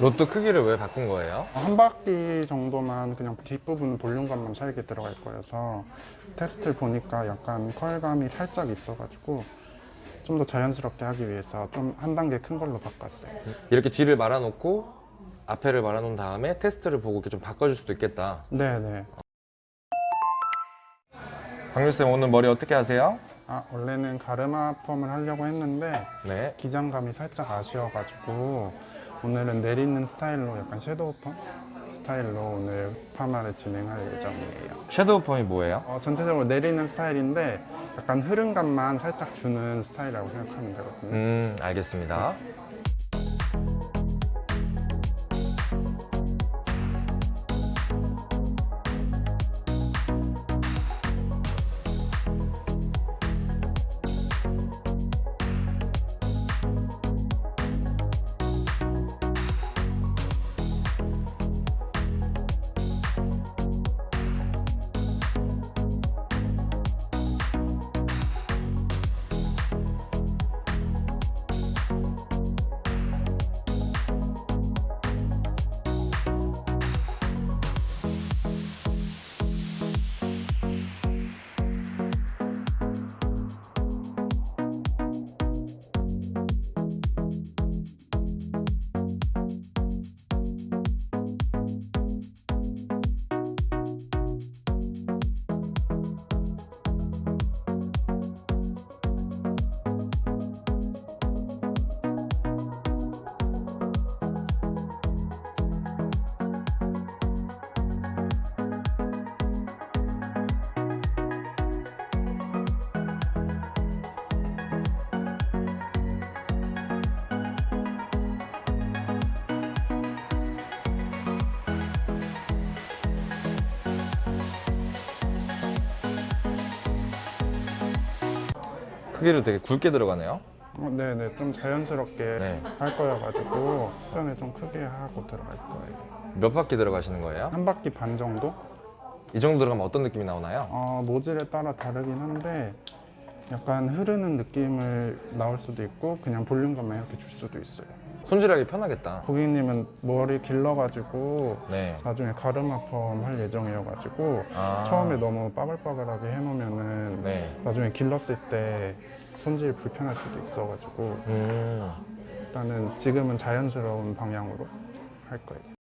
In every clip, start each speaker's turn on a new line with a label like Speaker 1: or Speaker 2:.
Speaker 1: 로또 크기를 왜 바꾼 거예요?
Speaker 2: 한 바퀴 정도만 그냥 뒷부분 볼륨감만 살게 들어갈 거여서 테스트를 보니까 약간 컬감이 살짝 있어가지고 좀 더 자연스럽게 하기 위해서 좀 한 단계 큰 걸로 바꿨어요.
Speaker 1: 이렇게 뒤를 말아놓고 앞에를 말아놓은 다음에 테스트를 보고 이렇게 좀 바꿔줄 수도 있겠다.
Speaker 2: 네네.
Speaker 1: 박률쌤 오늘 머리 어떻게 하세요?
Speaker 2: 원래는 가르마 펌을 하려고 했는데
Speaker 1: 네.
Speaker 2: 기장감이 살짝 아쉬워가지고 오늘은 내리는 스타일로 약간 섀도우 펌 스타일로 오늘 파마를 진행할 예정이에요.
Speaker 1: 섀도우 펌이 뭐예요?
Speaker 2: 전체적으로 내리는 스타일인데 약간 흐름감만 살짝 주는 스타일이라고 생각하면 되거든요.
Speaker 1: 알겠습니다. 크기를 되게 굵게 들어가네요.
Speaker 2: 네네, 좀 자연스럽게
Speaker 1: 네.
Speaker 2: 할 거여가지고 수전에 좀 크게 하고 들어갈 거예요.
Speaker 1: 몇 바퀴 들어가시는 거예요?
Speaker 2: 한 바퀴 반 정도?
Speaker 1: 이 정도 들어가면 어떤 느낌이 나오나요?
Speaker 2: 모질에 따라 다르긴 한데 약간 흐르는 느낌을 나올 수도 있고 그냥 볼륨감만 이렇게 줄 수도 있어요.
Speaker 1: 손질하기 편하겠다.
Speaker 2: 고객님은 머리 길러가지고
Speaker 1: 네.
Speaker 2: 나중에 가르마 펌 할 예정이어가지고 처음에 너무 빠글빠글하게 해놓으면은
Speaker 1: 네.
Speaker 2: 나중에 길렀을 때 손질 불편할 수도 있어가지고 일단은 지금은 자연스러운 방향으로 할 거예요.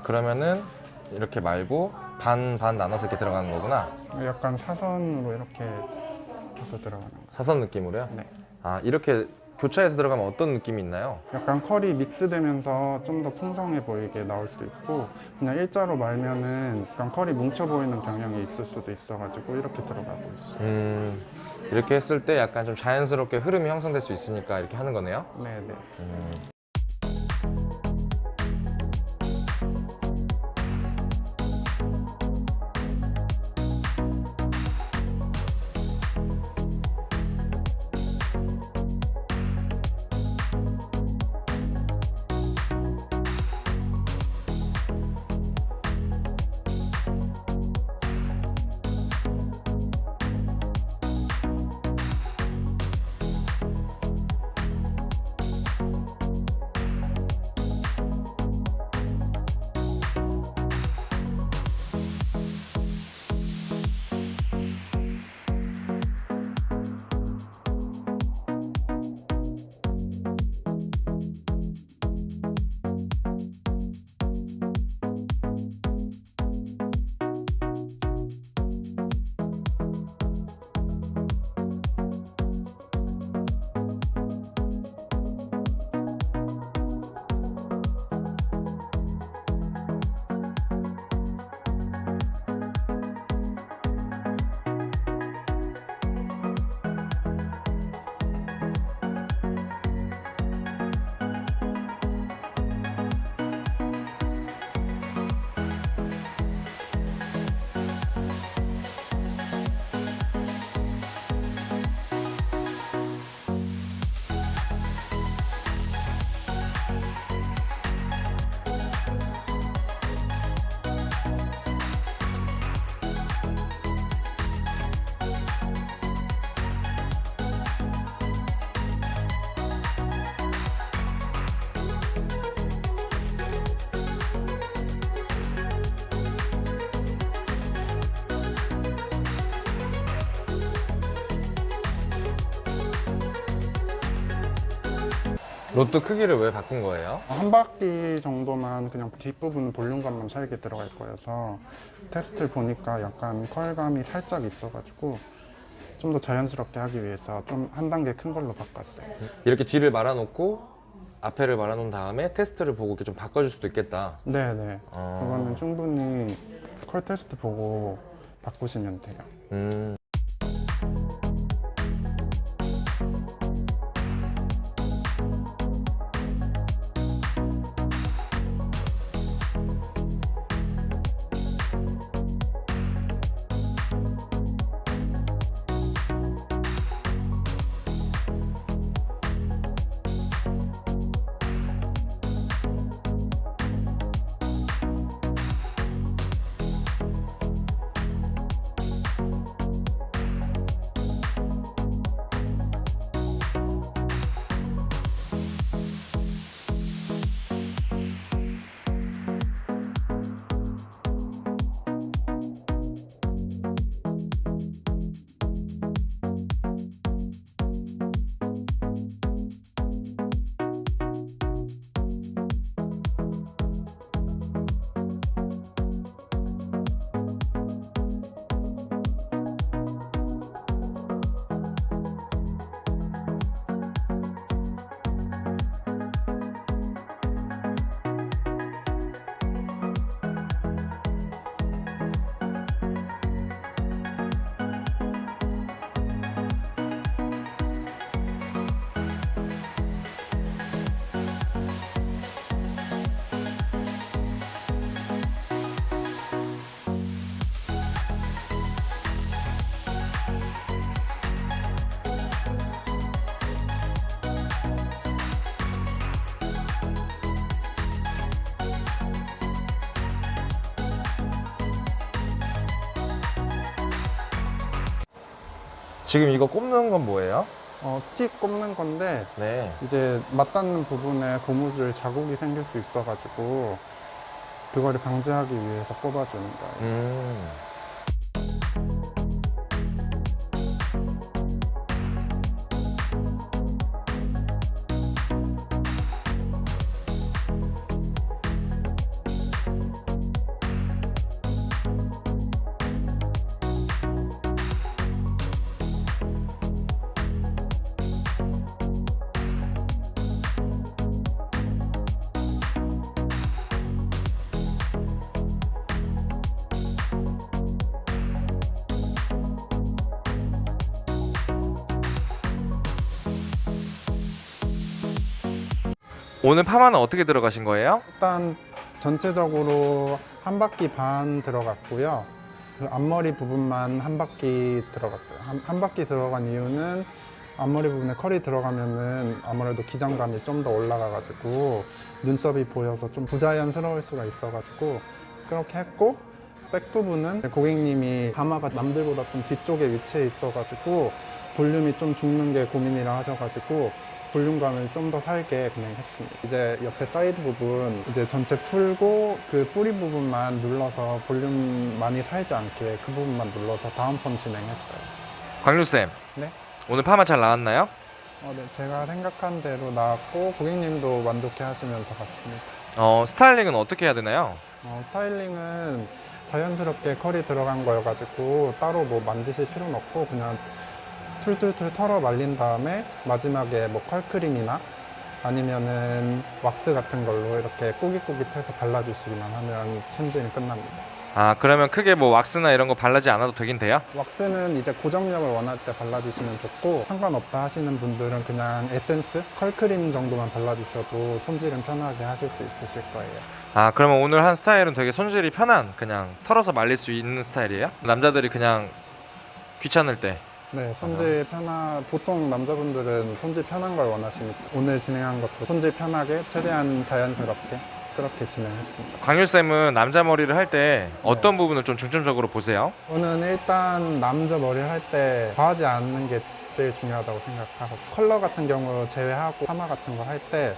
Speaker 1: 그러면은 이렇게 말고 반 나눠서 이렇게 들어가는 거구나.
Speaker 2: 약간 사선으로 이렇게 해서 들어가는 거.
Speaker 1: 사선 느낌으로요?
Speaker 2: 네.
Speaker 1: 이렇게 교차해서 들어가면 어떤 느낌이 있나요?
Speaker 2: 약간 컬이 믹스되면서 좀 더 풍성해 보이게 나올 수도 있고 그냥 일자로 말면은 약간 컬이 뭉쳐 보이는 경향이 있을 수도 있어가지고 이렇게 들어가고 있어요.
Speaker 1: 이렇게 했을 때 약간 좀 자연스럽게 흐름이 형성될 수 있으니까 이렇게 하는 거네요.
Speaker 2: 네네.
Speaker 1: 로또 크기를 왜 바꾼 거예요?
Speaker 2: 한 바퀴 정도만 그냥 뒷부분 볼륨감만 살게 들어갈 거여서 테스트를 보니까 약간 컬감이 살짝 있어가지고 좀 더 자연스럽게 하기 위해서 좀 한 단계 큰 걸로 바꿨어요.
Speaker 1: 이렇게 뒤를 말아놓고 앞에를 말아놓은 다음에 테스트를 보고 이렇게 좀 바꿔줄 수도 있겠다.
Speaker 2: 네네.
Speaker 1: 어.
Speaker 2: 그거는 충분히 컬 테스트 보고 바꾸시면 돼요.
Speaker 1: 음. 지금 이거 꼽는 건 뭐예요?
Speaker 2: 스틱 꼽는 건데
Speaker 1: 네.
Speaker 2: 이제 맞닿는 부분에 고무줄 자국이 생길 수 있어가지고 그거를 방지하기 위해서 꼽아주는 거예요.
Speaker 1: 음. 오늘 파마는 어떻게 들어가신 거예요?
Speaker 2: 일단 전체적으로 한 바퀴 반 들어갔고요. 그 앞머리 부분만 한 바퀴 들어갔어요. 한 바퀴 들어간 이유는 앞머리 부분에 컬이 들어가면은 아무래도 기장감이 좀 더 올라가가지고 눈썹이 보여서 좀 부자연스러울 수가 있어가지고 그렇게 했고, 백 부분은 고객님이 가마가 남들보다 좀 뒤쪽에 위치해 있어가지고 볼륨이 좀 죽는 게 고민이라 하셔가지고 볼륨감을 좀 더 살게 그냥 했습니다. 이제 옆에 사이드 부분 이제 전체 풀고 그 뿌리 부분만 눌러서 볼륨 많이 살지 않게 그 부분만 눌러서 다음 번 진행했어요.
Speaker 1: 광류쌤,
Speaker 2: 네?
Speaker 1: 오늘 파마 잘 나왔나요?
Speaker 2: 네, 제가 생각한 대로 나왔고 고객님도 만족해 하시면서 갔습니다.
Speaker 1: 스타일링은 어떻게 해야 되나요?
Speaker 2: 스타일링은 자연스럽게 컬이 들어간 거여가지고 따로 뭐 만지실 필요는 없고 그냥 툴툴툴 털어 말린 다음에 마지막에 뭐 컬크림이나 아니면은 왁스 같은 걸로 이렇게 꾸깃꾸깃해서 발라주시기만 하면 손질은 끝납니다.
Speaker 1: 아, 그러면 크게 뭐 왁스나 이런 거 바르지 않아도 되긴 돼요?
Speaker 2: 왁스는 이제 고정력을 원할 때 발라주시면 좋고, 상관없다 하시는 분들은 그냥 에센스, 컬크림 정도만 발라주셔도 손질은 편하게 하실 수 있으실 거예요.
Speaker 1: 아, 그러면 오늘 한 스타일은 되게 손질이 편한, 그냥 털어서 말릴 수 있는 스타일이에요? 남자들이 그냥 귀찮을 때.
Speaker 2: 네, 손질 보통 남자분들은 손질 편한 걸 원하시니까 오늘 진행한 것도 손질 편하게 최대한 자연스럽게 그렇게 진행했습니다.
Speaker 1: 광율쌤은 남자 머리를 할 때 어떤 부분을 좀 중점적으로 보세요?
Speaker 2: 저는 일단 남자 머리를 할 때 과하지 않는 게 제일 중요하다고 생각하고, 컬러 같은 경우 제외하고 파마 같은 거 할 때,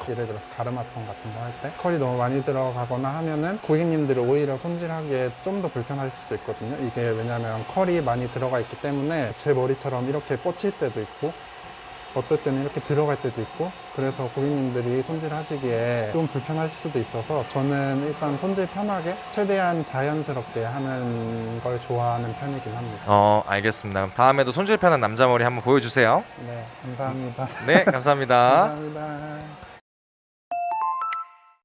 Speaker 2: 예를 들어서 가르마 톤 같은 거 할 때 컬이 너무 많이 들어가거나 하면은 고객님들이 오히려 손질하기에 좀 더 불편하실 수도 있거든요. 이게 왜냐면 컬이 많이 들어가 있기 때문에 제 머리처럼 이렇게 뻗칠 때도 있고 어떨 때는 이렇게 들어갈 때도 있고, 그래서 고객님들이 손질하시기에 좀 불편하실 수도 있어서 저는 일단 손질 편하게 최대한 자연스럽게 하는 걸 좋아하는 편이긴 합니다.
Speaker 1: 알겠습니다. 그럼 다음에도 손질 편한 남자 머리 한번 보여주세요.
Speaker 2: 네, 감사합니다.
Speaker 1: 네, 감사합니다.
Speaker 2: 감사합니다.